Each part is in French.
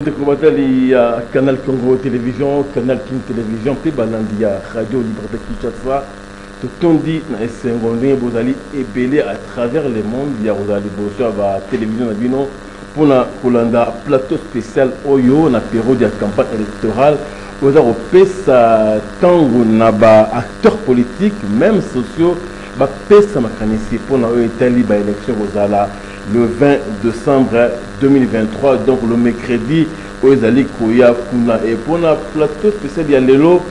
Il y a Canal Congo Télévision, Canal King Télévision, puis il y a Radio Liberté Kinshasa. Tout on dit dans les secondaires, vous allez ébeler à travers le monde. Il y a vous allez bosser à la télévision pour un plateau spécial Oyo, na période de campagne électorale. Vous avez pesa tango na ba acteurs politiques, même sociaux, ba pesa makanisi pour na Italie ba élection vous allez le 20 décembre 2023, donc le mercredi, aux allez Koya Kuna et pour un plateau spécial il y a Lelo,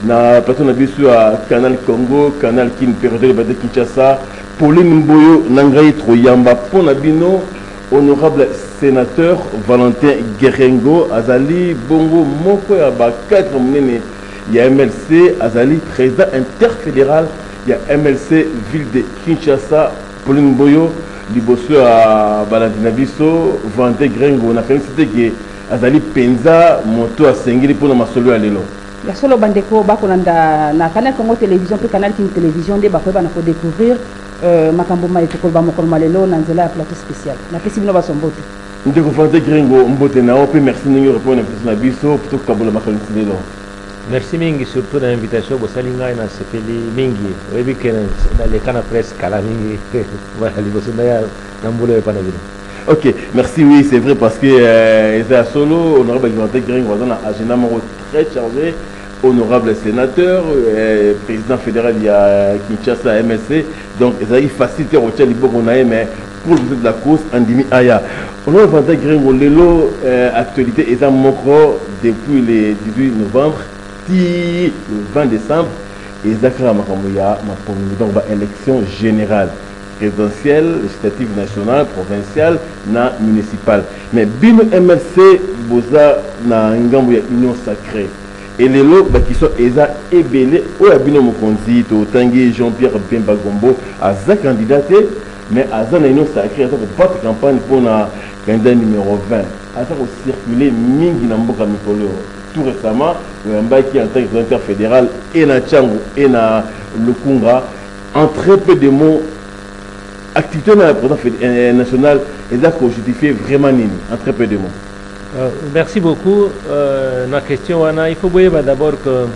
na plateau na bisu à Canal Congo, Canal King Période de Kinshasa, Pauline Mboyo Nangai Troyamba pour Nabino, honorable sénateur Valentin Guérengo, Azali Bongo Moko Yaba 4 Mnene, il y a MLC, Azali président interfédéral, il y a MLC ville de Kinshasa, Pauline Mboyo. Liboso à Baladinabiso, Valentin Guérengo, na félicité que Azali Penza, moto à Sengili pour ma solo à l'élo. La solo bandeko bakolanda na Canal Congo Télévision puis Canal King Télévision de bakoba na ko découvrir makambo ma etoko ba mokolo malelo na nzela ya plateau spécial. Na pesi bino ba sombote. Ndeko Valentin Guérengo mbote na ope merci ningi répondre na question na biso plutôt kabola makalo tselo. Merci mingi surtout dans l'invitation pour Salinga et dans ce pays mingi. Oui, oui, dans les canaux presse kala mingi. Voilà, les bosses dans boulot et pas dans Ok, merci, oui, c'est vrai parce que c'est à solo, honorable Valentin Guérengo, on a un agenda très chargé, honorable sénateur, président fédéral, il y a Kinshasa MSC, donc il facilite au tchèque mais pour de la cause, Andimi Aya. Honorable Valentin Guérengo, l'élo actualité est à Mokro depuis le 18 novembre. Le 20 décembre, et Zakra Makamouya, donc élection générale, présidentielle, législative nationale, provinciale, na municipale. Mais Bino MLC, Boza, na Ngambouya Union Sacrée. Et les lots qui sont ébélés, ou à Bino Mokonzi, Tanguy, Jean-Pierre Bemba Gombo, à za candidaté, mais à za Union Sacrée, à votre campagne pour la candidat numéro 20. À ça, circuler Mingi Namboka Mikolo. Tout récemment, qui est en tant que interfédéral et na Tchango et na Lukunga, en très peu de mots, activité dans la présidence nationale, et ça qu'on justifie vraiment nini, en très peu de mots. Merci beaucoup. La question, il faut voir d'abord que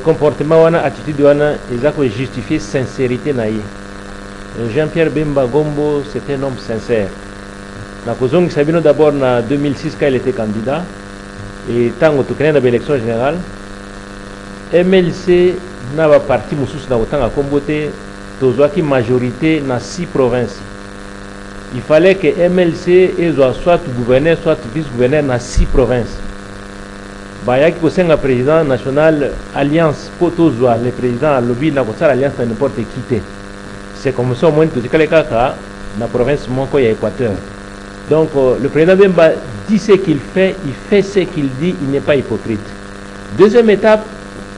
comportement, attitude, et ça qu'on justifie sincérité. Jean-Pierre Bemba Gombo, c'est un homme sincère. Na Kozong Sabino d'abord en 2006 quand il était candidat. Et tant que tu as une élection générale, MLC n'a pas parti Moussous dans autant à comboter, tu majorité dans 6 provinces. Il fallait que MLC soit gouverneur, soit vice-gouverneur dans 6 provinces. Bayaki Kosenga président national alliance Potozwa, le président à lobby n'a pas alliance dans n'importe qui. C'est comme ça au moins tout ce que les cas dans la province Monko et Équateur. Donc le président Bemba dit ce qu'il fait, il fait ce qu'il dit, il n'est pas hypocrite. Deuxième étape,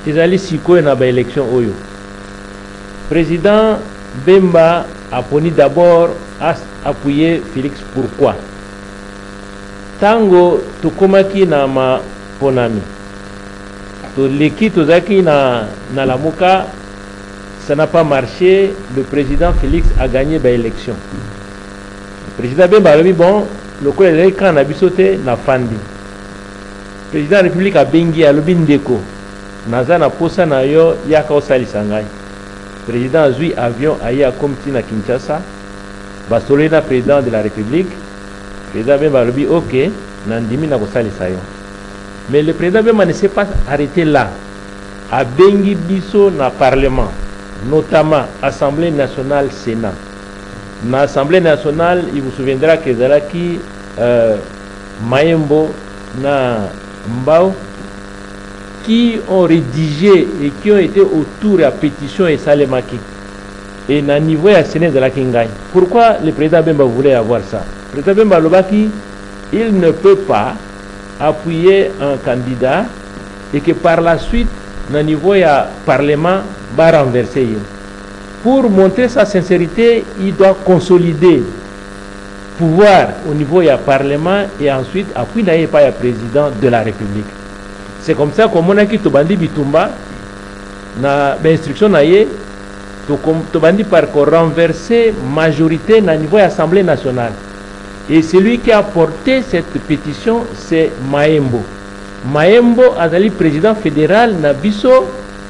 ils allaient s'y dans l'élection Oyo. Président Bemba a pris d'abord à appuyer Félix. Pourquoi? Tango tukomaki na ma ponami. To leki tozaki na la moka, ça n'a pas marché. Le président Félix a gagné l'élection. Le président Bemba a dit bon. Le collègue quand a bisoté na fandi. Président de la République a bengi a lobindeko. Naza na posa na yo yaka osali sangai. Président a zui avion a ya komti na Kinshasa. Basole na président de la République. Président Bemba lobi ok, nandimi na kosali sayo. Mais le président Bemba ne s'est pas arrêté là. A bengi biso na parlement, notamment Assemblée nationale, Sénat. Dans l'Assemblée nationale, il vous souviendra que Zalaki, Maembo, na Mbao, qui ont rédigé et qui ont été autour de la pétition et Salemaki. Et na niveau à Sénat de la Kingai. Pourquoi le président Bemba voulait avoir ça? Le président Bemba Lobaki, il ne peut pas appuyer un candidat et que par la suite, na niveau à Parlement, va renverser. Pour montrer sa sincérité, il doit consolider le pouvoir au niveau du Parlement et ensuite appuyer par le président de la République. C'est comme ça que mon aki Tobandi Bitumba, na instruction naie, Tobandi par renverser majorité au niveau de l'Assemblée nationale. Et celui qui a porté cette pétition, c'est Maembo. Maembo azali président fédéral na biso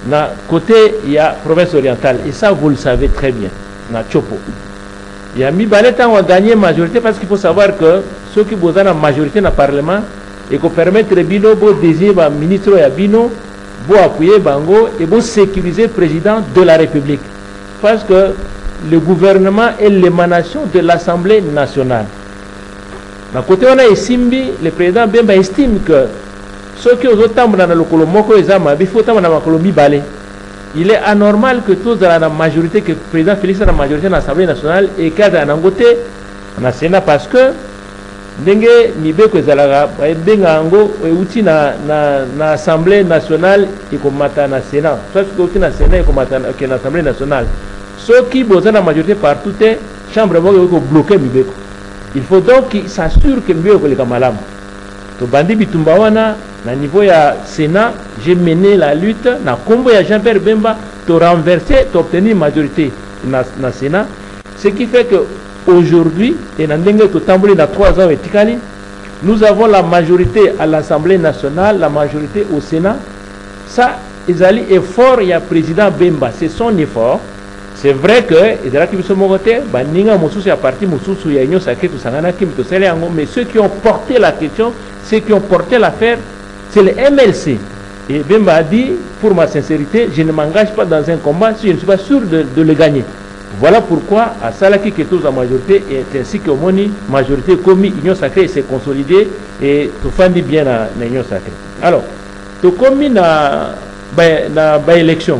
na côté il y a province orientale, et ça vous le savez très bien, na Chopo. Il y a mis Baleta ont gagné majorité, parce qu'il faut savoir que ceux qui ont la majorité dans le parlement et qu'on permettre bino bo désigner ba ministre ya bino bo appuyer bango et bo sécuriser le président de la République, parce que le gouvernement est l'émanation de l'Assemblée nationale. D'un côté on a Esimbi, le président Bemba estime que ceux qui ont autant dans le Kolomoko et Zama, il faut autant dans le Kolombi balé. Il est anormal que tous dans la majorité, que le président Félix a la majorité dans l'Assemblée nationale et qu'il y a un côté dans le Sénat, parce que ndenge mibeko ezalaka benga ngo uti na Assemblée nationale et comme mata na Sénat, soit que uti na Sénat et comme mata na Assemblée nationale. Ceux qui ont la majorité partout est chambre ko bloquer mibeko. Il faut donc qu'il s'assure que mibeko le kamalam. To bandi bitumba wana na niveau ya Sénat, j'ai mené la lutte na combo ya Jean-Pierre Bemba to renverser, to obtenir majorité na Sénat, ce qui fait que aujourd'hui, et dans 3 ans, nous avons la majorité à l'Assemblée nationale, la majorité au Sénat. Ça, Ezali effort, il y a président Bemba, c'est son effort. C'est vrai que, mais ceux qui ont porté la question, ceux qui ont porté l'affaire, c'est le MLC. Et Bemba a dit, pour ma sincérité, je ne m'engage pas dans un combat si je ne suis pas sûr de le gagner. Voilà pourquoi à Salaki qui est tous en majorité et ainsi que Moni majorité commis Union Sacrée s'est consolidée et tout fandi bien à l'Union Sacrée. Alors, tout commis na élection.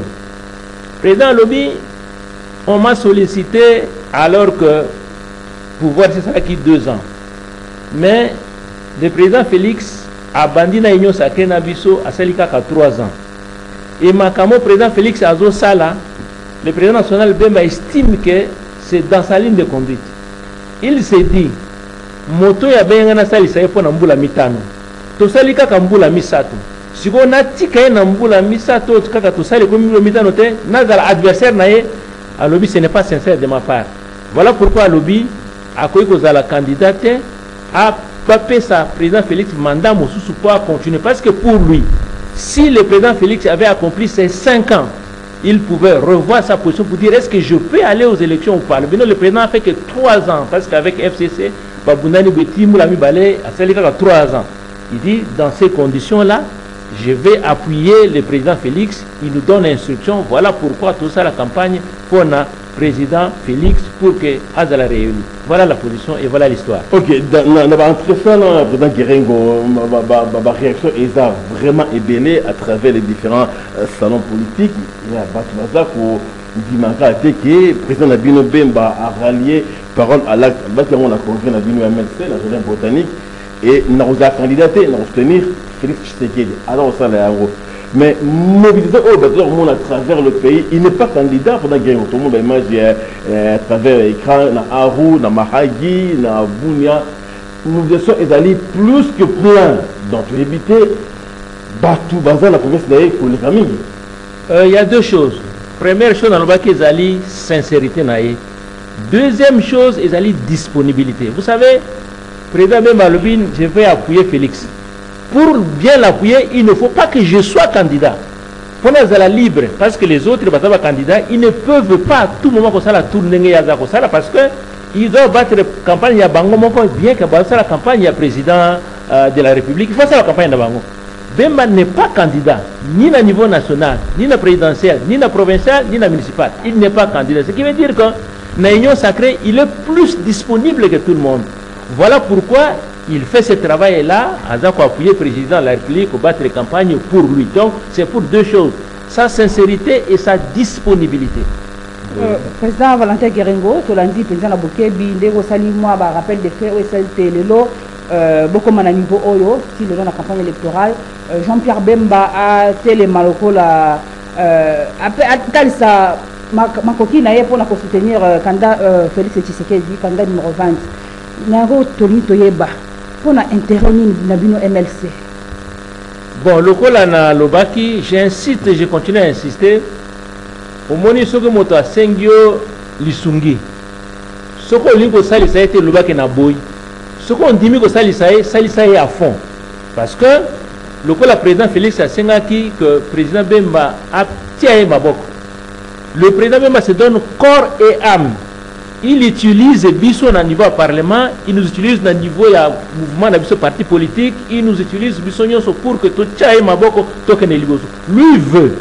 Président Lobby, on m'a sollicité alors que pouvoir c'est ça qui 2 ans. Mais le président Félix a bandi na Union Sacrée na biso à Salika 3 ans. Et ma camo président Félix Azo Sala, le président national Bemba estime que c'est dans sa ligne de conduite. Il s'est dit, moto ya benga na sali sa yepo na mbula mitano. To sali kaka mbula misato. Siko na tika na mbula misato kaka to sali ko mbula mitano te na za adversaire na ye alobi ce n'est pas sincère de ma part. Voilà pourquoi alobi akoyi ko za la candidate a papé sa président Félix mandat mosusu pour continuer, parce que pour lui, si le président Félix avait accompli ses 5 ans, il pouvait revoir sa position pour dire est-ce que je peux aller aux élections ou pas. Le président a fait que 3 ans, parce qu'avec FCC, Babounani Beti Moulami Balé a fait 3 ans. Il dit dans ces conditions-là, je vais appuyer le président Félix, il nous donne l'instruction, voilà pourquoi tout ça la campagne pour le président Félix pour que Azala réunie. Voilà la position et voilà l'histoire. Ok, dans l'entretien, le président Guérengo, ma réaction est vraiment ébellée à travers les différents salons politiques. Il y a Batouaza pour Dimanga que le président Nabino Bemba a rallié parole à l'acte. On a congrès Nabino MLC, la région botanique, et nous avons candidaté, nous avons soutenir Félix Tshisekedi. Alors ça l'a eu. Mais mobiliser à travers le pays, il n'est pas candidat pendant que tout le monde a imagé à travers l'écran, dans Aru, dans Mahagi, dans Bounia. Nous sommes allés plus que plein. Donc, éviter Batou Bazan, la province d'ailleurs pour les familles. Il y a 2 choses. Première chose, dans le bas, ils allaient sincérité. Deuxième chose, ils allaient disponibilité. Vous savez, président Malobin, je vais appuyer Félix. Pour bien l'appuyer, il ne faut pas que je sois candidat. Pour nous, c'est la libre. Parce que les autres candidats, ils ne peuvent pas à tout moment la tourner parce qu'ils doivent battre la campagne. Il y a Bango bien que la campagne, il y a président de la République. Il faut faire la campagne de Bango. Bemba n'est pas candidat, ni à niveau national, ni à présidentiel, ni à provincial, ni à municipal. Il n'est pas candidat. Ce qui veut dire que dans l'Union Sacrée, il est plus disponible que tout le monde. Voilà pourquoi il fait ce travail-là, à appuyer le président de la République, pour battre les campagnes pour lui. Donc, c'est pour 2 choses, sa sincérité et sa disponibilité. Président Valentin Guérengo, tu l'as dit, président Nabouké, Bindego Salimoa, rappel des faits, OSLT, Lelo, beaucoup de niveau Oyo, si le dans la campagne électorale, Jean-Pierre Bemba a télé Maloko, après, ça, ma coquine a pour soutenir candidat Félix Tshisekedi, candidat numéro 20. Naro Tony Toyeba. Pour l'intérêt de Nabino MLC. Bon, le col na Lobaki, j'insiste et je continue à insister. Au moni soko moto a Sengio Lisungi. Soko lingo sali ça a été Lobaki na boy. ce qu'on dit que ça est à fond. Parce que le président Félix Asengaki, que le président Bemba a tiré ma boque. Le président Bemba se donne corps et âme. Il utilise Bissot au niveau du Parlement, il nous utilise au niveau du mouvement de parti politique, il nous utilise pour que tout tiré ma boque, tout que lui veut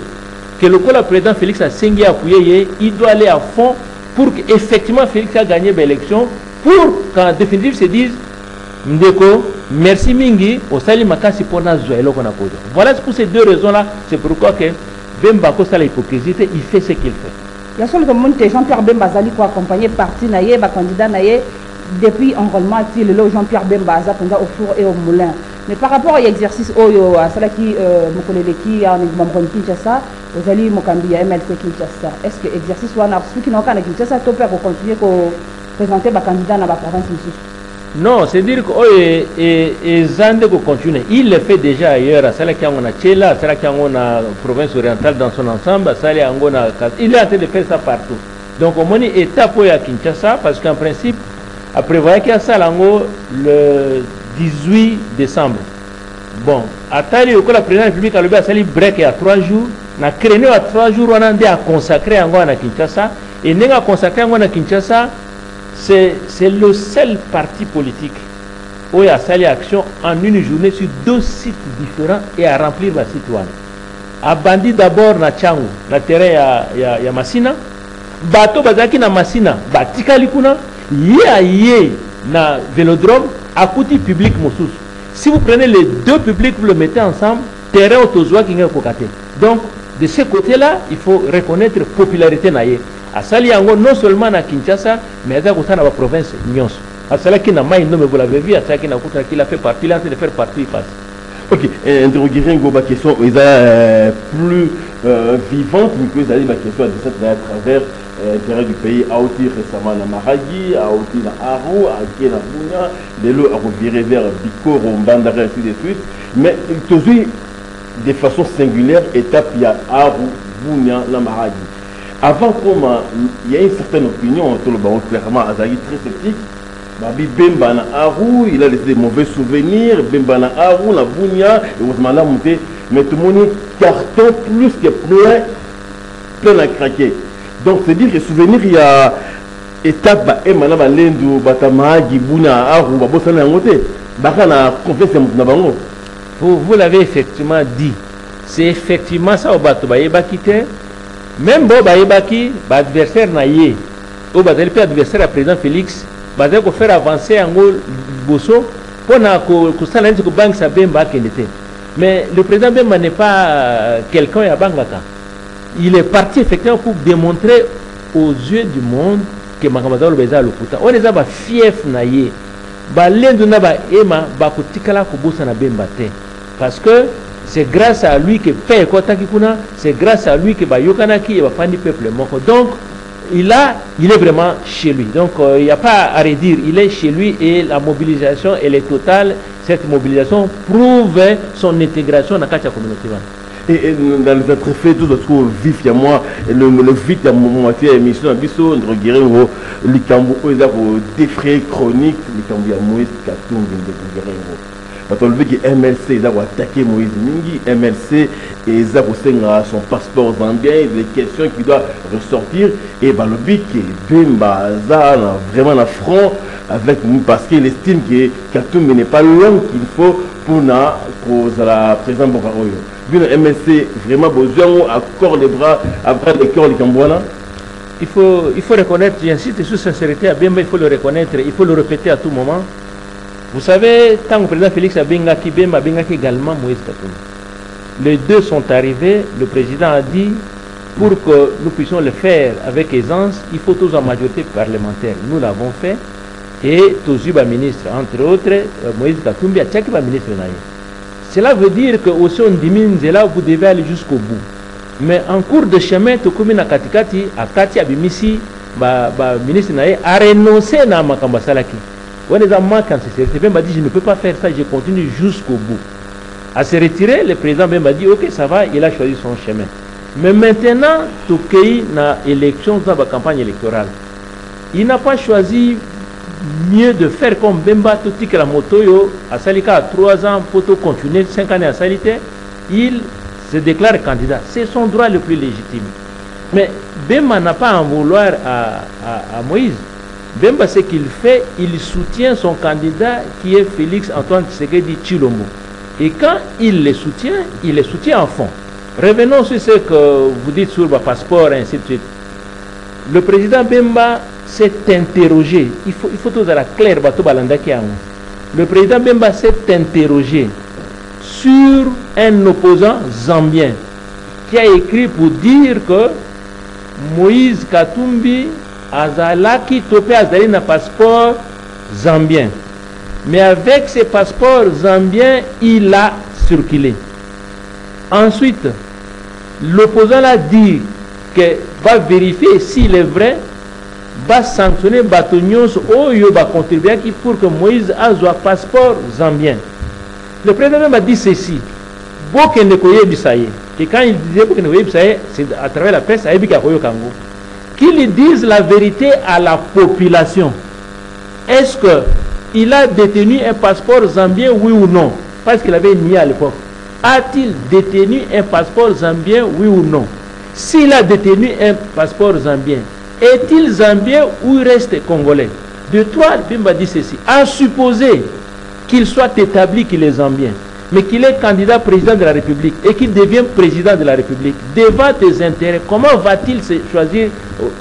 que le président Félix Asengaki appuyé, il doit aller à fond pour qu'effectivement Félix a gagné l'élection, pour qu'en définitive se dise Ndeko, merci Mingi, au Sali Makasi pour Nazoelo qu'on a posé. Voilà pour ces deux raisons-là, c'est pourquoi que Bemba Kosa l'hypocrisie, il fait ce qu'il fait. Il y a seulement Jean-Pierre Bemba Zali pour accompagner parti naïe, candidat naïe, depuis enrôlement, le Jean-Pierre Bemba Zali au four et au moulin. Mais par rapport à l'exercice, à cela qui Mokoleleki, à Mamron Kinshasa, aux alliés Mokambi, à MLC Kinshasa, est-ce que l'exercice soit un qui n'a aucun Kinshasa, tu peux continuer à présenter ma candidat dans la province ici? Non, c'est dire que Zande continue. Il le fait déjà ailleurs. C'est là qu'il y a un Tchela, c'est là qu'il y a une province orientale dans son ensemble. Il est en train de faire ça partout. Donc, on est étape à Kinshasa parce qu'en principe, après voir qu'il y a ça le 18 décembre. Bon, à Tali, le président de la République a levé à Sali break à 3 jours. On a créé à 3 jours, on a consacré à Kinshasa. Et on a consacré à Kinshasa. C'est le seul parti politique où il y a sali action en une journée sur 2 sites différents et à remplir ma site one. A bandi d'abord na Tchangu, na terrain ya Masina, bateau bazaki na Masina, batikali kuna, yé na Vélodrome, à côté public Moussous. Si vous prenez les deux publics, vous le mettez ensemble, terrain autozoa qui est kokate. Donc, de ce côté-là, il faut reconnaître la popularité naïe. À Saliango, non seulement à Kinshasa, mais à la province Nyons. À cela qui n'a pas une vous l'avez vu, à cela qui a fait partie, il est en train de faire partie, il passe. Ok, interroger une question plus vivante, mais que ma question à travers l'intérêt du pays, à Oti récemment à Maragi, à Oti à Aro, à Kena Bounia, les lots à revirer vers Bikoro, Mbandara, et ainsi de suite. Mais toujours de façon singulière, étape, il y a Aro, Bounia, la Maragi. Avant comment il y a une certaine opinion, tout le monde clairement Azali très sceptique. Babi Bemba na Arou, il a laissé des mauvais souvenirs. Bemba na Arou, na Bounia, et on m'a monté. Mais tout le monde carton plus que plein à craquer. Donc c'est dire que souvenir il y a étape et maintenant l'Indou, Batama, Bounia, Arou, Babosana à monter. Bakana confiance na bango. Vous l'avez effectivement dit. C'est effectivement ça au bateau Baïba quitté. Même si Baïbaki, l'adversaire naïe, ou l'adversaire à président Félix, il faut faire avancer en Bosso pour que ça n'ait pas de Bemba. Mais le président Bemba n'est pas quelqu'un à Bangaka. Il est parti effectivement pour démontrer aux yeux du monde que Makamada Lobeza le Puta. On est à fief naïe. L'Inde n'a pas Emma, Bakotikala Kubusa na Bemba. Parce que c'est grâce à lui que paye Kotakikuna, c'est grâce à lui que Bayokanaki et Bafani peuple moko. Donc il est vraiment chez lui. Donc il n'y a pas à redire, il est chez lui et la mobilisation elle est totale. Cette mobilisation prouve son intégration dans la communauté. Et dans les attraits, tout ce qu'on vif, il y a moi, le vif, il y a moitié émission, un biseau, entre guillemets, le Cambo, il y a des chroniques, le Cambo, il y a Moïse Katoum, parce que le MLC il a attaqué Moïse Mingi, MLC et son passeport zambien, les questions qui doivent ressortir et le but que Bemba vraiment un front avec nous parce qu'il estime que Katoum n'est pas l'homme qu'il faut pour la présidente Bokaroyo. Le MLC vraiment besoin accord les bras après les corps les Cambouana. Il faut reconnaître, j'insiste sur sincérité à Bemba, il faut le reconnaître, il faut le répéter à tout moment. Vous savez, tant que le président Félix Abengaki Bemba Abengaki également Moïse Katoum. Les deux sont arrivés, le président a dit, pour que nous puissions le faire avec aisance, il faut tous en majorité parlementaire. Nous l'avons fait, et tous les ministres, entre autres, Moïse Katoum, Tchaki ministre naïe. Cela veut dire que aussi on diminue là, vous devez aller jusqu'au bout. Mais en cours de chemin, tout comme à Katikati, à Kati Abimisi, ministre naïe a renoncé à Makamba Salaki. On est en manque en sincérité. Bemba dit je ne peux pas faire ça, je continue jusqu'au bout. À se retirer, le président Bemba dit ok ça va, il a choisi son chemin. Mais maintenant, tout pays n'a élection dans la campagne électorale. Il n'a pas choisi mieux de faire comme Bemba Totik la moto yo à Salika à 3 ans pour continuer 5 années à Salité, il se déclare candidat. C'est son droit le plus légitime. Mais Bemba n'a pas à en vouloir à Moïse. Bemba, ce qu'il fait, il soutient son candidat qui est Félix Antoine Tshisekedi Tshilombo. Et quand il les soutient en fond. Revenons sur ce que vous dites sur le passeport et ainsi de suite. Le président Bemba s'est interrogé. Il faut tout à la claire. Le président Bemba s'est interrogé sur un opposant zambien qui a écrit pour dire que Moïse Katumbi azalaki topé azali na passeport zambien. Mais avec ses passeports zambiens, il a circulé. Ensuite, l'opposant a dit que va vérifier s'il est vrai, va sanctionner Batonios Oyo va contribuer pour que Moïse ait un passeport zambien. Le président m'a dit ceci. Et quand il disait c'est à travers la presse, qu'il dise la vérité à la population. Est-ce qu'il a détenu un passeport zambien, oui ou non? Parce qu'il avait nié à l'époque. A-t-il détenu un passeport zambien, oui ou non? S'il a détenu un passeport zambien, est-il zambien ou il reste congolais? De trois, Bemba dit ceci. À supposer qu'il soit établi qu'il est zambien, mais qu'il est candidat président de la République et qu'il devient président de la République, devant tes intérêts, comment va-t-il choisir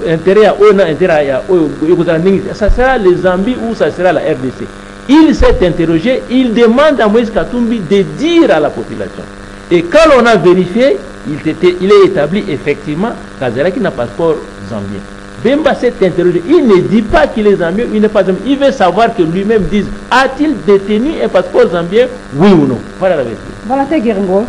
intérêt à Ona, intérêt à ça sera les Zambie ou ça sera la RDC? Il s'est interrogé, il demande à Moïse Katumbi de dire à la population. Et quand on a vérifié, il est établi effectivement qu'Azalaki n'a pas passeport zambien. Bemba s'est interrogé, il ne dit pas qu'il est zambien, il n'est pas zambien. Il veut savoir que lui-même dise, a-t-il détenu un passeport zambien, oui ou non? Voilà la vérité. Valentin Guéringo,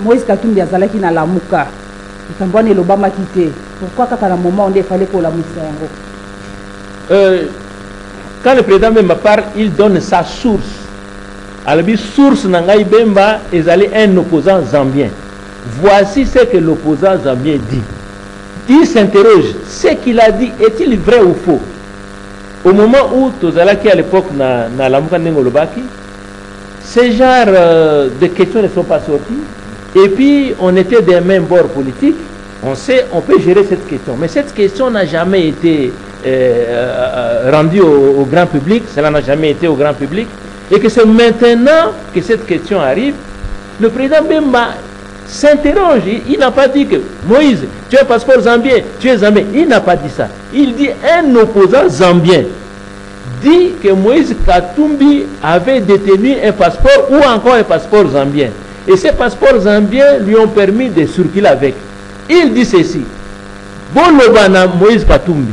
Moïse Katumbi Azalaki na lamuka. Il l'Obama quitté. Pourquoi quand à un moment il fallait qu'on la mousse? Quand le président Bemba parle, il donne sa source. Alors, la source Nangaï Bemba est allé un opposant zambien. Voici ce que l'opposant zambien dit. Il s'interroge, ce qu'il a dit est-il vrai ou faux? Au moment où Tozalaki à l'époque na Lamuka Nengolobaki, ce genre de questions ne sont pas sorties. Et puis on était des mêmes bords politiques. On sait, on peut gérer cette question. Mais cette question n'a jamais été rendue au grand public. Cela n'a jamais été au grand public. Et que c'est maintenant que cette question arrive. Le président Bemba s'interroge. Il n'a pas dit que Moïse, tu as un passeport zambien, tu es zambien. Il n'a pas dit ça. Il dit un opposant zambien dit que Moïse Katumbi avait détenu un passeport ou encore un passeport zambien. Et ces passeports zambiens lui ont permis de circuler avec. Il dit ceci. Bon Lobana Moïse Katumbi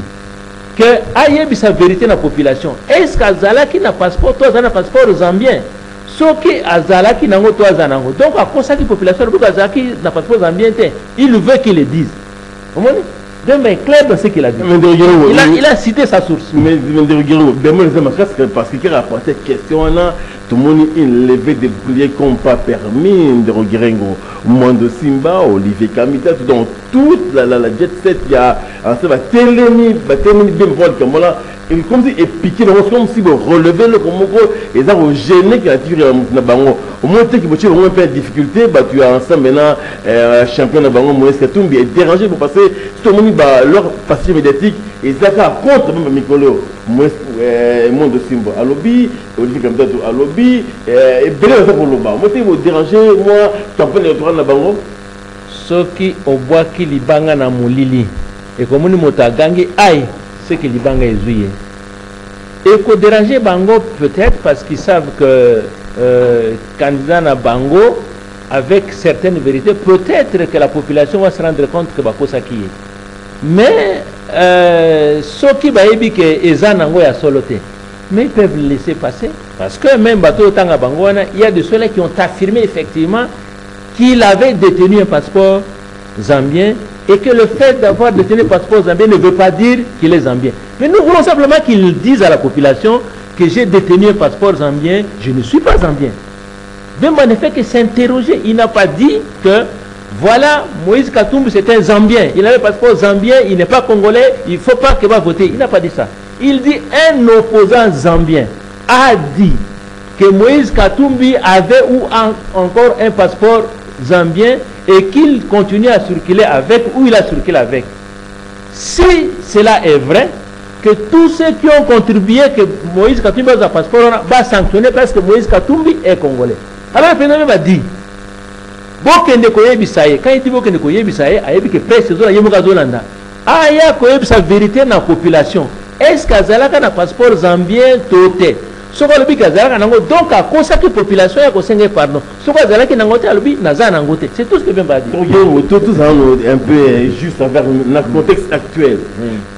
que ayebi sa vérité dans la population. Est-ce qu'Azalaki n'a passeport, toi un passeport zambien? Soki Azalaki nango toi zanango. Donc à cause de la population, Azalaki n'a passeport zambien, il veut qu'il le dise. Vous voyez? Bemba est clair dans ce qu'il a dit. Il a cité sa source. Mais parce qu'il a rapporté question là, tout le monde il levé des boucliers qu'on pas permis de regarder Mondo Simba, Olivier Kamita, dans toute la jet set, il y a un télémi, comme là, comme si et piqué comme si vous relevez le comme et ça vous gêner qui a tiré na bango. Au moins que vous avez un peu de difficulté, tu as ensemble maintenant champion na bango Moïse Katumbi est dérangé pour passer tout le monde leur passé médiatique et ça contre même Mikolo Mondo Simba à lobby Olivier Kamita à lobby et belé ça pour le bas. Moi vous déranger moi champion de na bango soki obwaki libanga na mulili et comme ni motagangi aïe ce que Libanga est joué. Et qu'on déranger Bango peut-être parce qu'ils savent que candidat à Bango, avec certaines vérités, peut-être que la population va se rendre compte que Bako Saki est. Mais ceux qui baïbi que Ezanango est soloté, mais ils peuvent le laisser passer parce que même Bato Tanga Bango, il y a de ceux-là qui ont affirmé effectivement qu'il avait détenu un passeport zambien. Et que le fait d'avoir détenu un passeport zambien ne veut pas dire qu'il est zambien. Mais nous voulons simplement qu'ils disent à la population que j'ai détenu un passeport zambien, je ne suis pas zambien. Bemba ne fait que s'interroger. Il n'a pas dit que Voilà, Moïse Katumbi, c'est un Zambien. Il a le passeport zambien, il n'est pas congolais, il ne faut pas qu'il va voter. Il n'a pas dit ça. Il dit un opposant zambien a dit que Moïse Katumbi avait ou encore un passeport zambien et qu'il continue à circuler avec ou il a circulé avec. Si cela est vrai, que tous ceux qui ont contribué que Moïse Katumbi a un passeport va sanctionner parce que Moïse Katumbi est congolais. Alors le président va dire, quand il dit Bokende Koye Bisaye, il dit que presque il y a sa vérité dans la population. Est-ce qu'il y a un passeport zambien toté? Donc, à cause de la population, il y a pardon. C'est tout ce que je veux dire. Tout ça, un peu juste avec le contexte actuel.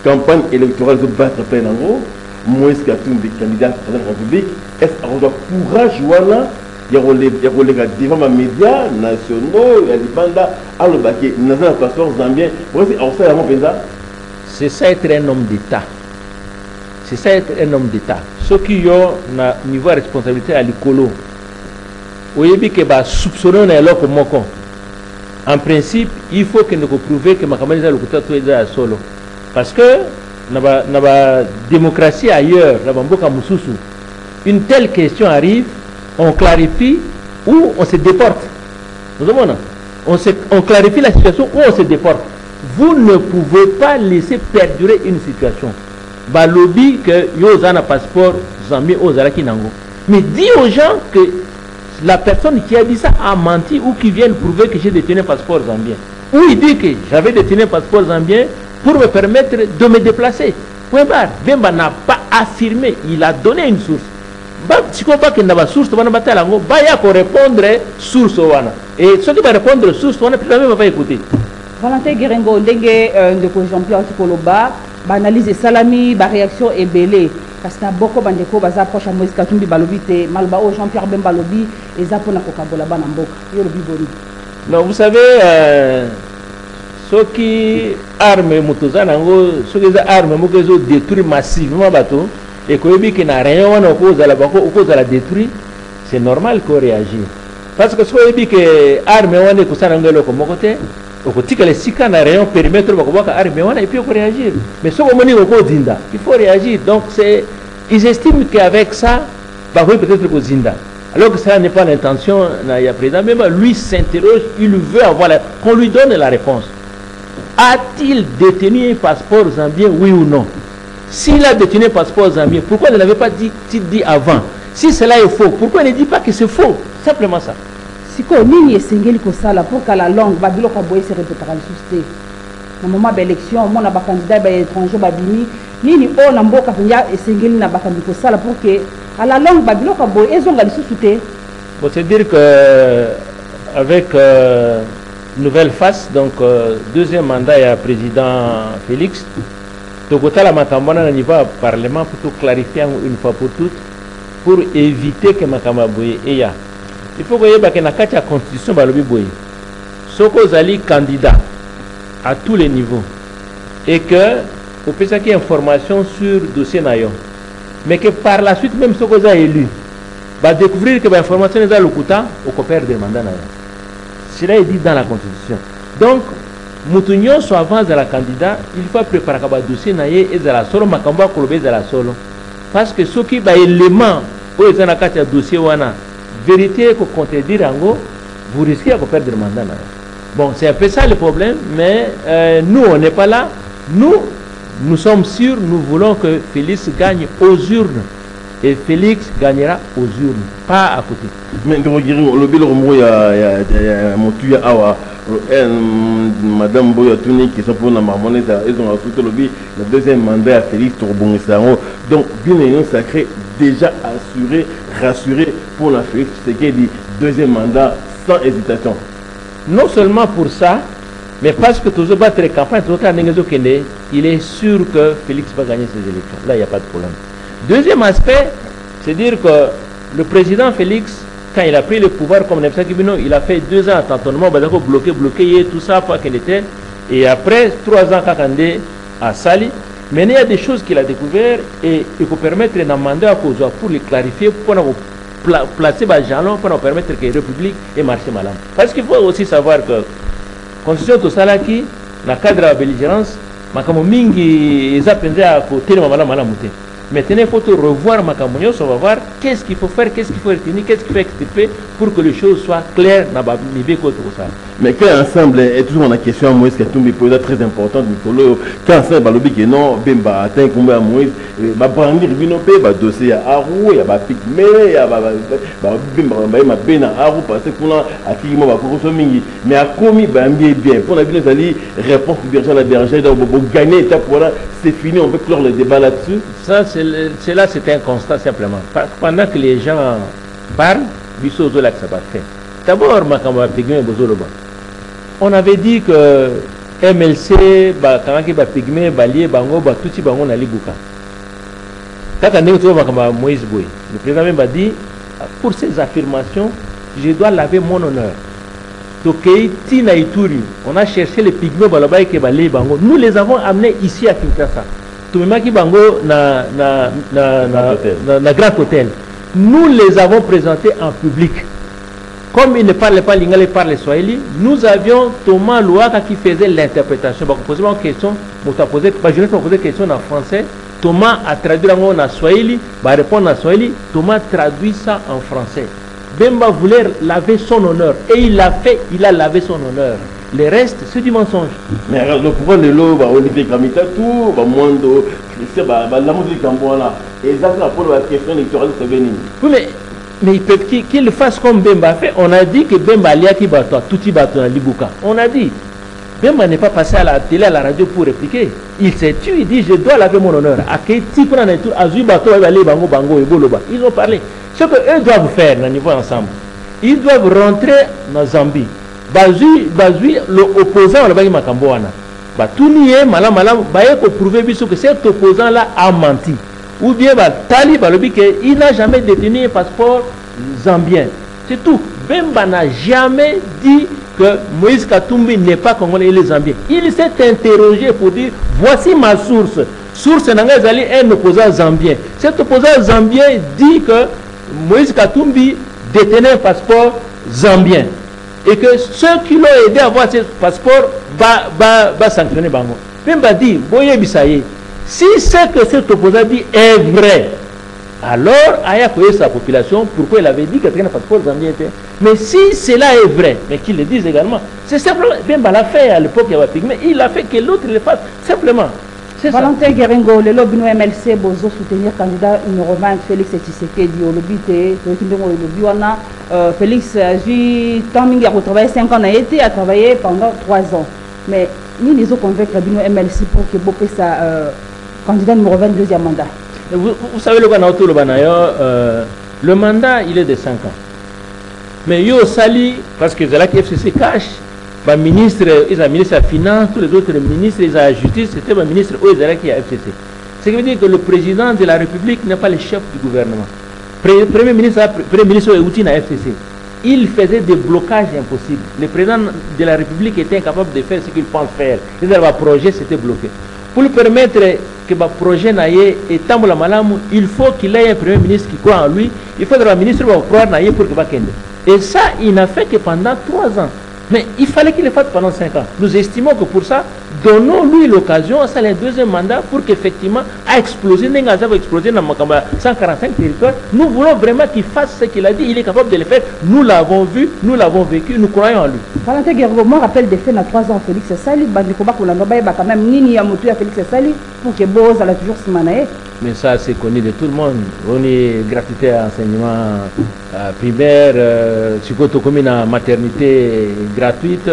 Campagne électorale de battre plein en gros. Moïse Katumbi, candidat à la République, est-ce qu'on a courage voilà? Il y a des devant les médias nationaux, il y a des bandes à le baquet, il y a un passeport zambien. C'est ça être un homme d'État. C'est ça être un homme d'État. Ceux qui ont un niveau de responsabilité à l'écolo, en principe, il faut que nous prouvions que ma camarade est solo. Parce que dans la démocratie ailleurs, une telle question arrive, on clarifie ou on se déporte. On clarifie la situation ou on se déporte. Vous ne pouvez pas laisser perdurer une situation. Balobi que yo a un passeport zambien aux Nango. Mais dis aux gens que la personne qui a dit ça a menti ou qui vient prouver que j'ai détenu un passeport zambien. Ou il dit que j'avais détenu un passeport zambien pour me permettre de me déplacer. Point barre. Bemba n'a pas affirmé, il a donné une source. Si on pas qu'il n'y a pas source, on va répondre source. Et ceux qui vont répondre source, on ne va pas écouter. Valentin Guérengo, de Jean-Pierre Tikoloba, analyse salami, réaction est belée. Parce que beaucoup de gens qui approchent à Moïse Katumbi Balobite, Malba Jean-Pierre Ben Balobi, et Zapona Kokabola Banamboka. Non, vous savez, ceux qui arment Moutozanango, ceux qui arment Mokezo détruisent massivement bateau, et qu'il n'a rien à la détruire, c'est normal qu'on réagisse. Parce que ceux qui arment comme côté, les sika na rayon périmètre et puis on peut réagir. Mais ce qu'on il faut réagir. Donc ils estiment qu'avec ça, peut-être que Zinda. Alors que ça n'est pas l'intention, président, même lui s'interroge, il veut avoir qu'on lui donne la réponse. A-t-il détenu un passeport zambien, oui ou non? S'il a détenu un passeport zambien, pourquoi il ne l'avait pas dit avant? Si cela est faux, pourquoi il ne dit pas que c'est faux? Simplement ça. Si nini esengeli kosala pour que la langue babilo kaboye se répétera le susté na moment d'élection mon ba candidat ba étranger babimi nini o na mboka ya esengeli na bakandi kosala pour que à la langue babilo kaboye ezonga le susté. Bon, c'est dire que avec nouvelle face, donc deuxième mandat à président Félix Togota la matambona na niveau parlement pour tout clarifier une fois pour toutes pour éviter que Makamaboye eya. Il faut que la constitution soit candidat à tous les niveaux et que vous puissiez avoir information sur le dossier naïon. Mais que par la suite, même si vous êtes élu, va découvrir que l'information est dans le couteau, on peut perdre le mandat. Cela est dit dans la constitution. Donc, Moutounion soit avant de la candidat, il faut préparer le dossier naïe et de la solo, Makamba Kolobé de la solo. Parce que ce qui est l'élément pour les dossier vérité que contredire en gros, vous risquez de perdre le mandat. Bon, c'est un peu ça le problème, mais nous, on n'est pas là. Nous sommes sûrs, nous voulons que Félix gagne aux urnes. Et Félix gagnera aux urnes, pas à côté. Mais le bilan, il y a Madame Boyatouni qui sont pour la marmonnaie, ils ont ajouté le deuxième mandat à Félix Tourbon-Isaro. Donc, bien un sacré déjà assuré, rassuré pour la Félix, c'est qu'il dit deuxième mandat sans hésitation. Non seulement pour ça, mais parce que toujours battre les campagnes, il est sûr que Félix va gagner ces élections. Là, il n'y a pas de problème. Deuxième aspect, c'est dire que le président Félix, quand il a pris le pouvoir comme il a fait 2 ans à tâtonnement, bloqué, tout ça, pas qu'il était. Et après 3 ans, quand on est à Sali, mais il y a des choses qu'il a découvertes et il faut permettre un mandat pour les clarifier, pour placer les jalons, pour nous permettre que la République ait marché malin. Parce qu'il faut aussi savoir que constitution to salaki na cadre de la belligérance makambo mingi eza penza ko telema malamu te. Maintenant, il faut revoir Makamounios, on va voir qu'est-ce qu'il faut faire, qu'est-ce qu'il faut retenir, qu'est-ce qu'il faut extirper pour que les choses soient claires dans le niveau. Mais quand ensemble, et toujours la question à Moïse qui a tout posé très importante, Nicolo, quand ensemble, le but non, Bemba atteint combien à Moïse, va brandir Binopé, va dossier à Arou, il y a va pigmé, il y a Bemba Bena Arou, parce qu'on a acquis mon va mingi, mais à commis, bien, pour la vie, nous allons réponse du berger à la bergère, donc gagner étape, voilà, c'est fini, on peut clore le débat là-dessus. Ça, c'est un constat simplement. Pendant que les gens parlent, d'abord, on avait dit que MLC, Pygmé, Balié, Bango, Tuti, Bango, Nalibuka. Moïse Boué, le président même a dit, pour ces affirmations, je dois laver mon honneur. On a cherché les Pygmées, Balabaï, Balié, Bango. Nous les avons amenés ici à Kinshasa. Tumemaki Bango na Grand Hôtel. Nous les avons présentés en public. Comme ils ne parlaient pas lingala, ils parlaient swahili, nous avions Thomas Louaka qui faisait l'interprétation. Je posais une question, je posais une question en français. Thomas a traduit en swahili, va répondre en swahili. Thomas traduit ça en français. Bemba voulait laver son honneur et il l'a fait, il a lavé son honneur. Le reste, c'est du mensonge. Mais le pouvoir de l'eau, Olivier Kamitatou, Mondo, la musique en bois là, exactement pour la question électorale de Bénin. Oui, mais il peut qu'il le fasse comme Bemba fait. On a dit que Bemba Liaki Bato, Touti Bato dans Libuka. On a dit, Bemba n'est pas passé à la télé, à la radio pour répliquer. Il s'est tué, il dit, je dois laver mon honneur. À quel type on a tout, Azui Bato, Bango, et Boloba. Ils ont parlé. Ce qu'eux doivent faire, au niveau ensemble, ils doivent rentrer dans Zambie. Bazui l'opposant le Makamboana. Tout nier malam pour prouver que cet opposant là a menti. Ou bien Tali il n'a jamais détenu un passeport zambien. C'est tout. Bemba n'a jamais dit que Moïse Katumbi n'est pas congolais, il est zambien. Il s'est interrogé pour dire voici ma source. Source Nangazali est un opposant zambien. Cet opposant zambien dit que Moïse Katumbi détenait un passeport zambien. Et que ceux qui l'ont aidé à avoir ce passeport va sanctionner Bango. Même va dire, Boye Bissaye, si ce que cet opposant dit est vrai, alors il a payé sa population, pourquoi il avait dit que quelqu'un n'a pas de passeport zambien. Mais si cela est vrai, mais qu'il le dise également, c'est simplement, Bemba l'a fait à l'époque, il y avait Pygmée, il a fait que l'autre le fasse, simplement. Valentin Gueringo, le lobby MLC, Bozo soutenir candidat numéro 20, Félix Tshisekedi, au lobby, Félix J. Toming a retravaillé 5 ans, a été à travailler pendant 3 ans. Mais ni les autres convaincre Rabino MLC pour que Bopé sa candidat numéro 20, deuxième mandat. Vous savez, le mandat, il est de 5 ans. Mais yo sali, parce que c'est là que FCC cache, le ministre, ils ont ministre de la Finance, tous les autres ministres, ils ont la Justice, c'était le ministre qui a FCC. Ce qui veut dire que le président de la République n'est pas le chef du gouvernement. Premier ministre est outil à FCC. Il faisait des blocages impossibles. Le président de la République était incapable de faire ce qu'il pense faire. Le projet s'était bloqué. Pour lui permettre que le projet n'aille et tamboula malamu, il faut qu'il ait un premier ministre qui croit en lui. Il faut que le ministre croit en lui pour qu'il va kende. Et ça, il n'a fait que pendant 3 ans. Mais il fallait qu'il le fasse pendant 5 ans. Nous estimons que pour ça, donnons-lui l'occasion, ça c'est le deuxième mandat, pour qu'effectivement, à exploser, va exploser dans 145 territoires. Nous voulons vraiment qu'il fasse ce qu'il a dit, il est capable de le faire. Nous l'avons vu, nous l'avons vécu, nous croyons en lui. Valentin Guerrero, moi rappelle des faits dans 3 ans, Félix Sali, quand même, Nini Amotou à Félix Sali, pour que Boz a toujours Simanae. Mais ça, c'est connu de tout le monde. On est gratuité à enseignement primaire, comme une maternité gratuite,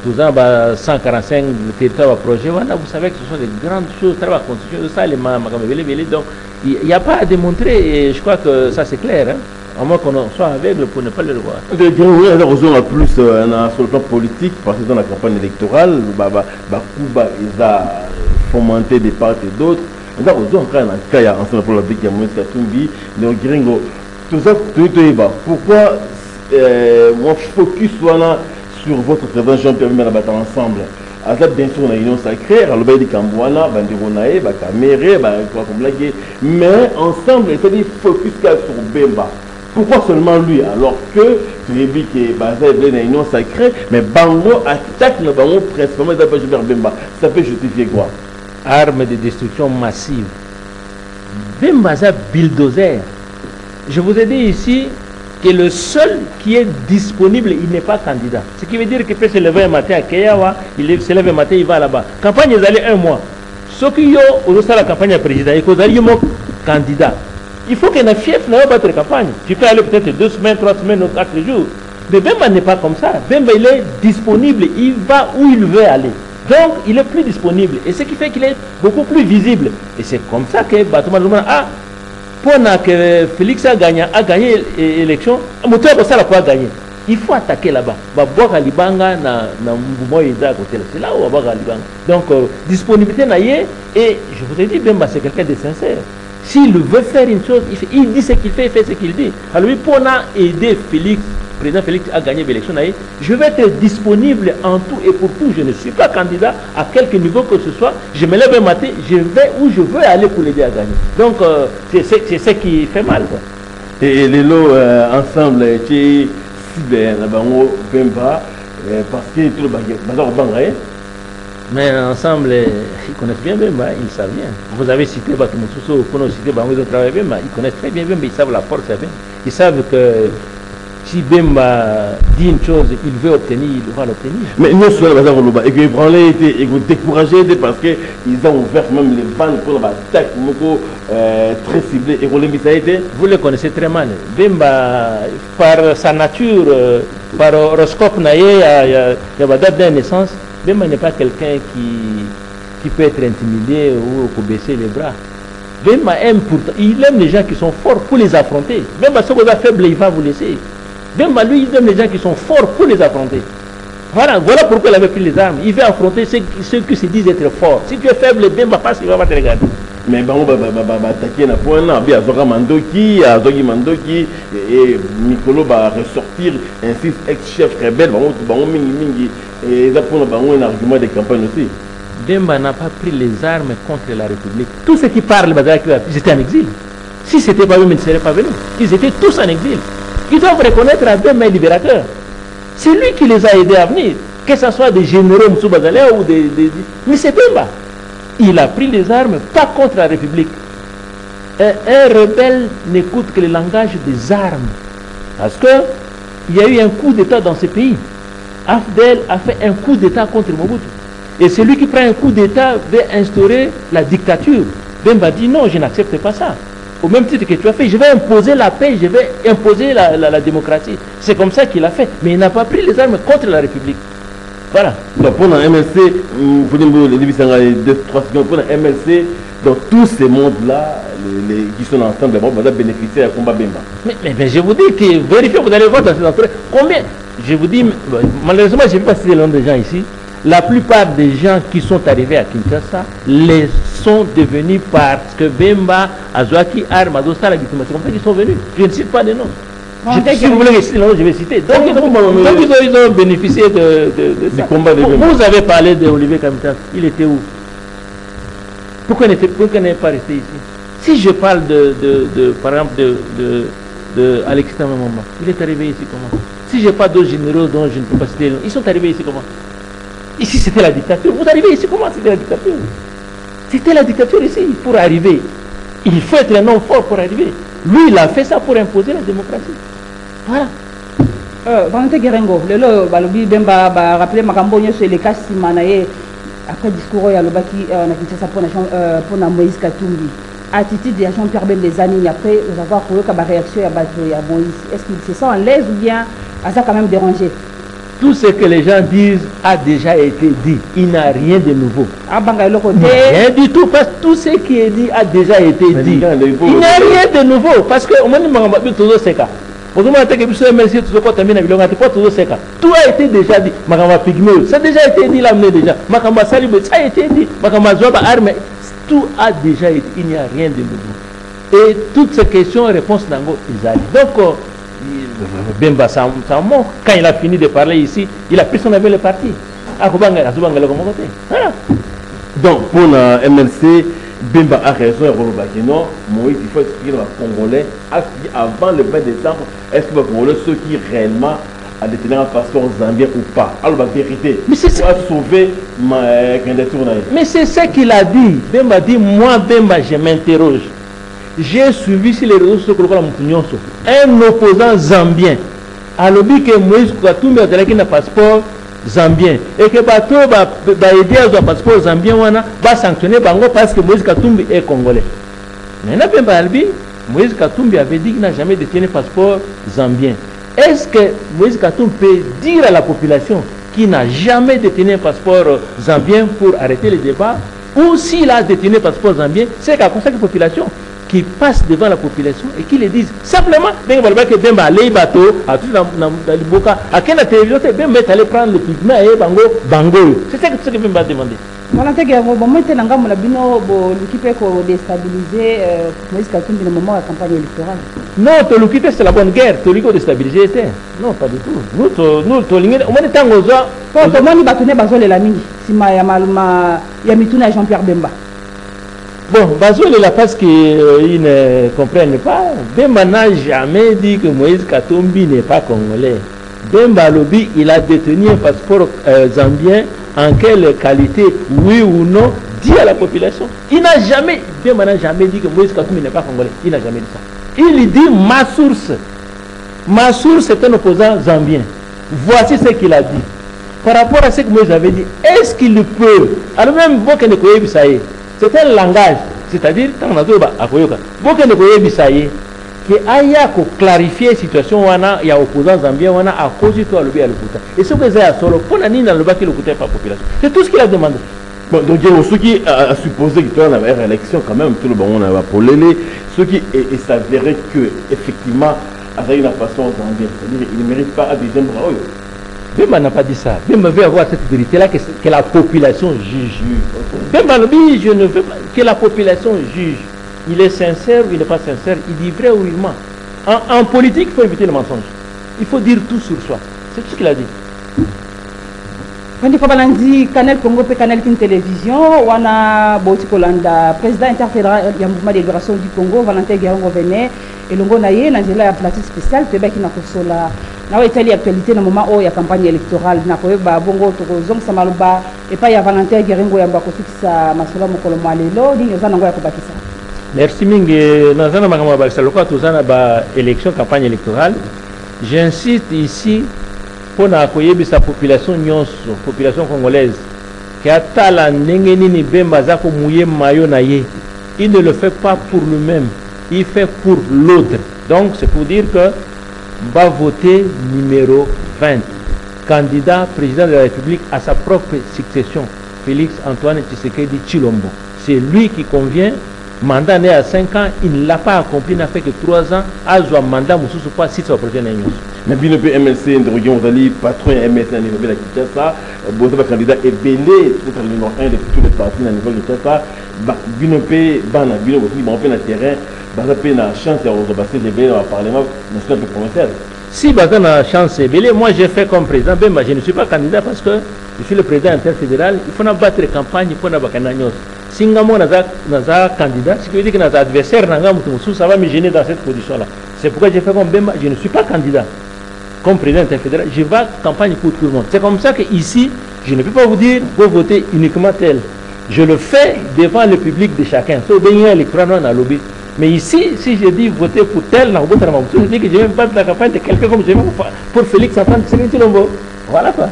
tout ça, 145 territoires projet. Voilà, vous savez que ce sont des grandes choses, très constitution de ça, les donc il n'y a pas à démontrer, et je crois que ça c'est clair. Hein? À moins qu'on soit aveugle pour ne pas le voir. En plus, sur le plan politique, parce que dans la campagne électorale, Kuba a fomenté des parts et d'autres. Pourquoi mon focus soit là sur votre président Jean-Pierre Bemba ensemble? Bien sûr, on a une union sacrée, mais ensemble, il faut dire focus sur Bemba. Pourquoi seulement lui alors que tu as dit que Baza est une union sacrée, mais Bango attaque le Bango principalement vers Bemba. Ça peut justifier quoi? Arme de destruction massive. Bemba c'est bulldozer. Je vous ai dit ici que le seul qui est disponible, il n'est pas candidat. Ce qui veut dire qu'il peut se lever un matin à Keyawa, il se lève un matin, il va là-bas. Campagne est allée un mois. Ce qui est au la campagne président, il faut aller candidat. Il faut qu'un fief n'ait pas de campagne. Tu peux aller peut-être 2 semaines, 3 semaines, 4 jours. Mais Bemba n'est pas comme ça. Bemba, il est disponible. Il va où il veut aller. Donc, il est plus disponible. Et ce qui fait qu'il est beaucoup plus visible. Et c'est comme ça que Batouma a, pendant que Félix a gagné l'élection, Moutoua Bossala a gagné. Il faut attaquer là-bas. C'est là où on va Libanga. Donc, disponibilité naïe. Et je vous ai dit, Bemba, c'est quelqu'un de sincère. S'il veut faire une chose, il dit ce qu'il fait, il fait ce qu'il dit. Alors, lui, pour aider Félix, président Félix a gagné l'élection, je vais être disponible en tout et pour tout. Je ne suis pas candidat à quelque niveau que ce soit. Je me lève un matin, je vais où je veux aller pour l'aider à gagner. Donc, c'est ce qui fait mal, quoi. Et les lots ensemble, tu Bemba, parce que tout le bagage, mais ensemble, ils connaissent bien Bemba, ils savent bien. Vous avez cité Batumoussousso, vous avez cité Bemba, ils travaillent Bemba, ils connaissent très bien Bemba, ils savent la force de Bemba. Ils savent que si Bemba dit une chose, il veut obtenir, il va l'obtenir. Mais nous sommes là, et que Branlé était découragé parce qu'ils ont ouvert même les vannes pour l'attaque très ciblée. Et vous le connaissez très mal. Bemba, par sa nature, par horoscope, il y a la date de naissance. Bemba n'est pas quelqu'un qui peut être intimidé ou baisser les bras. Bemba aime pourtant, il aime les gens qui sont forts pour les affronter. Bemba, ce qu'on est faible, il va vous laisser. Bemba, lui, il aime les gens qui sont forts pour les affronter. Voilà pourquoi il avait pris les armes. Il veut affronter ceux qui se disent être forts. Si tu es faible, Bemba passe, il va pas te regarder. Mais bon, attaquer na point là, bien Azora Mandoki, Azogi Mandoki et Mikolo va ressortir ainsi ex-chef rebelle, mingi et ça pour un argument de campagne aussi. Bemba n'a pas pris les armes contre la République. Tous ceux qui parlent, ils étaient en exil. Si ce n'était pas eux, ils ne seraient pas venus. Ils étaient tous en exil. Ils doivent reconnaître à Bemba libérateur. C'est lui qui les a aidés à venir. Que ce soit des généraux Moussou Bazalea ou des... Mais c'est Bemba. Il a pris les armes, pas contre la République. Un rebelle n'écoute que le langage des armes. Parce qu'il y a eu un coup d'État dans ce pays. Afdel a fait un coup d'État contre Mobutu. Et celui qui prend un coup d'État veut instaurer la dictature. Bemba dit non, je n'accepte pas ça. Au même titre que tu as fait, je vais imposer la paix, je vais imposer la démocratie. C'est comme ça qu'il a fait. Mais il n'a pas pris les armes contre la République. Voilà. Donc pour la MLC, pour la MLC, dans tous ces mondes-là, qui sont ensemble, on va bénéficier du combat Bemba. Mais je vous dis que vérifiez, vous allez voir dans ces entrées. Combien? Je vous dis, malheureusement, je ne vais pas citer le nom des gens ici. La plupart des gens qui sont arrivés à Kinshasa les sont devenus parce que Bemba, Azouaki, Arm, Adosta, la victime. C'est comme ça qu'ils sont venus. Je ne cite pas des noms. Si vous voulez citer les noms, je vais citer. Donc ils ont bénéficié du combat de Bemba. Vous avez parlé d'Olivier Kamitas. Il était où? Pourquoi il n'est pas resté ici? Si je parle par exemple de Alexis Tamamamba, il est arrivé ici comment? Si je parle d'autres généraux dont je ne peux pas citer, ils sont arrivés ici comment? Ici c'était la dictature. Vous arrivez ici comment? C'était la dictature. C'était la dictature ici pour arriver. Il faut être un homme fort pour arriver. Lui, il a fait ça pour imposer la démocratie. Voilà. Valentin Guérengo, le balobi Bemba ba rappeler makambo nyoso les cas simanaye après discours ya lobaki na Kinshasa pour na Moïse Katumbi. Attitude de Jean-Pierre Bemba des années après nous avoir trouvé comme réaction ya Moïse. Est-ce qu'il se sent en l'aise ou bien ça quand même dérangé? Tout ce que les gens disent a déjà été dit. Il n'y a rien de nouveau. Rien du tout, parce que tout ce qui est dit a déjà été dit. Il n'y a rien de nouveau. Parce que tout a été déjà dit. Ça a déjà été dit l'amener déjà. Ça a été dit. Tout a déjà été. Il n'y a rien de nouveau. Et toutes ces questions, réponses d'Ango, ils arrivent. Donc, Bemba, ça mort. Quand il a fini de parler ici, il a pris son avion et est parti. Voilà. Donc pour la MLC, Bemba a raison, non, Moïse, il faut expliquer aux Congolais, avant le 20 décembre, est-ce que les Congolais, ceux qui réellement à détenir un passeport zambien ou pas, alors la vérité, mais c'est ça. Sauver ma candidature. Mais c'est ce qu'il a dit. Bemba dit, moi Bemba, je m'interroge. J'ai suivi sur les réseaux sociaux un opposant zambien. A l'objet que Moïse Katumbi a un passeport zambien et que bateau va aider à un passeport zambien va sanctionner Bango parce que Moïse Katumbi est congolais. Maintenant, Bemba Albi, Moïse Katumbi avait dit qu'il n'a jamais détenu un passeport zambien. Est-ce que Moïse Katumbi peut dire à la population qu'il n'a jamais détenu un passeport zambien pour arrêter les débats, ou s'il a détenu un passeport zambien, c'est qu'à cause de la population qui passe devant la population et qui les disent simplement que Bemba allait bateau à tout dans le boca à quelle télévision Bemba est allé prendre le pigment et bango. C'est ce que Bemba a demandé. Valentin Guerrero, bon, maintenant, l'équipe est déstabilisée. Moïse Katumbi, dans le moment de la campagne électorale. Non, l'équipe c'est la bonne guerre. L'équipe déstabilisée était. Non, pas du tout. Nous, au moins, temps aux gens. Pour moi, nous battons Bazol et la mini. Si ma Yamituna et Jean-Pierre Bemba. Bon, Bazol est là parce qu'ils ne comprennent pas. Bemba n'a jamais dit que Moïse Katumbi n'est pas congolais. Bemba Lobi, il a détenu un passeport zambien. En quelle qualité, oui ou non, dit à la population. Il n'a jamais, Bemba n'a jamais dit que Moïse Katumbi n'est pas congolais. Il n'a jamais dit ça. Il dit ma source. Ma source est un opposant zambien. Voici ce qu'il a dit. Par rapport à ce que Moïse avait dit, est-ce qu'il peut, alors même Bokenekoye Bisaye, c'est un langage, c'est-à-dire, quand on a dit Bokenekoye Bisaye, que aya ko clarifier la situation wana ya opposant zambien wana à cause de toi le bien le kuta et ce que c'est à solo pour la nina le baki le kuta pas population c'est tout ce qu'il a demandé. Bon, donc il y a ceux qui a supposé qu'il y a une élection quand même tout le monde on a pour les ceux qui et s'avérait que effectivement avec une façon zambien c'est-à-dire il ne mérite pas à deuxième bravo. Bemba n'a pas dit ça. Bemba veut avoir cette vérité-là que la population juge. Bemba dit je ne veux pas que la population juge. Il est sincère ou il n'est pas sincère, il dit vrai ou il ment. En politique, il faut éviter le mensonge. Il faut dire tout sur soi. C'est tout ce qu'il a dit. Quand il faut balancer Canal Congo et Canal Télévision, on a Botikolanda, président interfédéral du mouvement de libération du Congo, Valentin Guerrero venait, et l'ongo naïe, Nangela a placé spécial, tu es qui n'a pas cela. N'a pas été l'actualité dans le moment où il y a campagne électorale, n'a pas bongo, Tozong Samaluba, et pas il y a Valentin Guerrero, il y a Bako fixa, Masula Mokolomo Alelo, il y a Zanango Yakobakisa. Merci Mingue. Dans une élection, campagne électorale, j'insiste ici pour accueillir sa population population congolaise qui a la nengeni Bemba zako mouye mayo naye. Il ne le fait pas pour lui-même, il fait pour l'autre. Donc c'est pour dire que va voter numéro 20, candidat président de la République à sa propre succession, Félix Antoine Tshisekedi Tshilombo. C'est lui qui convient. Mandat né à 5 ans, il ne l'a pas accompli, il n'a fait que 3 ans. A un mandat, Moussou pas 6 ans prochaine année. Mais bien le MLC, vous allez patron MLC à niveau de la Kinshasa, vous avez candidat et belé, c'est le numéro 1 de tous les partis à niveau de Kinshasa. Bien un peu, bien aussi, bon, on a terrain, on a une chance de passer les belés dans le Parlement national et provincial. Si on a chance de belé, moi j'ai fait comme président, je ne suis pas candidat parce que je suis le président interfédéral, il faut battre la campagne, il faut battre la si je suis candidat, ce qui veut dire que nos adversaires, ça va me gêner dans cette position-là. C'est pourquoi j'ai fait comme Bemba, je ne suis pas candidat comme président interfédéral, je vais campagne pour tout le monde. C'est comme ça qu'ici, je ne peux pas vous dire, vous votez uniquement tel. Je le fais devant le public de chacun. Mais ici, si je dis voter pour tel, je dis que je vais battre la campagne de quelqu'un comme je vais pour Félix Antoine Tshisekedi Tshilombo. Voilà quoi.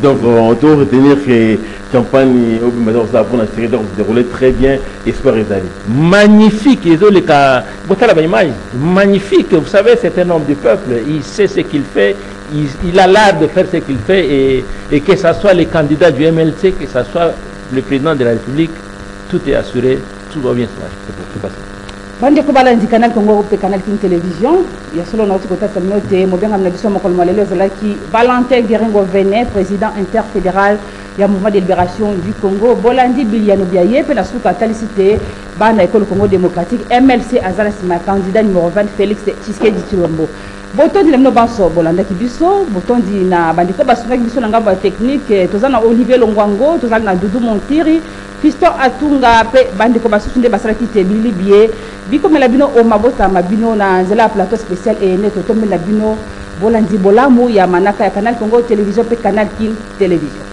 Donc on doit retenir que la campagne au se déroulait très bien, espoir et d'aller. Magnifique, magnifique. Vous savez, c'est un homme du peuple, il sait ce qu'il fait, il a l'art de faire ce qu'il fait et que ce soit les candidats du MLC, que ce soit le président de la République, tout est assuré, tout va bien se passer. C'est pour tout passer. Bande ko balandi Canal Congo pe Canal Télévision ya solo na ko tata note mo benga na biso mo kolmo lelo zalaki Valentin Guerrero venait président interfédéral ya mouvement de libération du Congo bolandi Biliano Biaye pe na suka talicité bana école Congo démocratique MLC Azala Sima candidat numéro 20 Félix Tshisekedi Tshilombo botondi na bino banso bolandaki biso botondi na bandeko basungaki biso na ngambo ya technique toza na Olivier Longwango tozali na Dudu Montiri Fiston Atunga pe bandeko basusu nde basalaki te bili bie bikomela bino o mabotama bino na nzela ya plateau spécial ene totomela bino bolandi bolamu ya manaka ya Canal Congo Télévision pe Canal King Télévision.